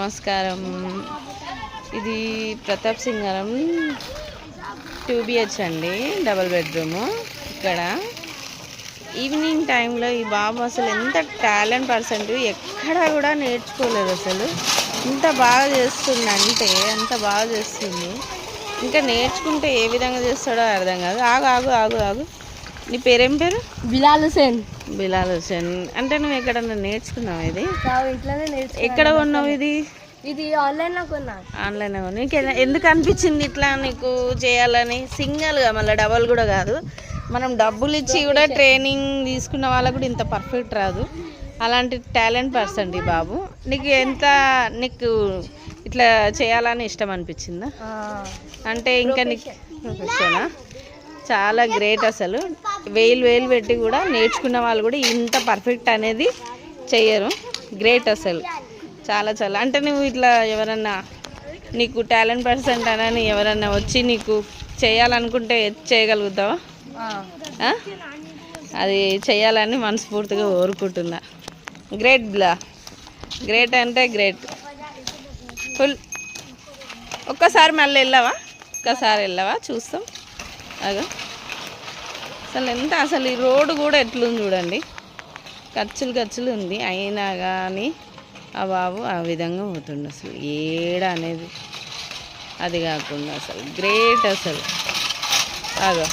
నమస్కారం. ఇది ప్రతాప్ సింగారం 2 BH అండి, డబుల్ బెడ్రూమ్. ఇక్కడ ఈవినింగ్ టైంలో ఈ బాబు అసలు ఎంత టాలెంట్ పర్సన్, ఎక్కడా కూడా నేర్చుకోలేదు. అసలు ఇంత బాగా చేస్తుందంటే అంత బాగా చేస్తుంది. ఇంకా నేర్చుకుంటే ఏ విధంగా చేస్తాడో అర్థం కాదు. ఆగు ఆగు ఆగు ఆగు నీ పేరేం పేరు? బిలాల్ హుసేన్. బిలాల్ హుసేన్ అంటే నువ్వు ఎక్కడన్నా నేర్చుకున్నావు? ఇది ఇంట్లోనే నేర్చుకున్నాను. ఎక్కడ కొన్నావు? ఇది ఆన్లైన్ లో కొన్నా. ఆన్లైన్ నీకు ఎందుకు అనిపించింది ఇట్లా నీకు చేయాలని? సింగిల్గా మళ్ళీ డబల్ కూడా కాదు, మనం డబ్బులు ఇచ్చి కూడా ట్రైనింగ్ తీసుకున్న వాళ్ళకు కూడా ఇంత పర్ఫెక్ట్ రాదు. అలాంటి టాలెంట్ పర్సన్ ఈ బాబు. నీకు ఇట్లా చేయాలని ఇష్టం అనిపించిందా? అంటే ఇంకా నీకు ప్రొఫెషనా? చాలా గ్రేట్. అసలు వేలు పెట్టి కూడా నేర్చుకున్న వాళ్ళు కూడా ఇంత పర్ఫెక్ట్ అనేది చెయ్యరు. గ్రేట్ అసలు, చాలా చాలా. అంటే నువ్వు ఇట్లా ఎవరన్నా నీకు టాలెంట్ పర్సన్ అని ఎవరన్నా వచ్చి నీకు చేయాలనుకుంటే చేయగలుగుతావా? అది చేయాలని మనస్ఫూర్తిగా కోరుకుంటున్నా. గ్రేట్ బిలా, గ్రేట్ అంటే గ్రేట్ ఫుల్. ఒక్కసారి మళ్ళీ వెళ్ళవా? చూస్తాం. అగా అసలు ఎంత, అసలు ఈ రోడ్డు కూడా ఎట్లుంది చూడండి, ఖర్చులు ఉంది. అయినా కానీ ఆ బాబు ఆ విధంగా పోతుండు. అసలు ఏడ అనేది అది కాకుండా అసలు గ్రేట్ అసలు. అగో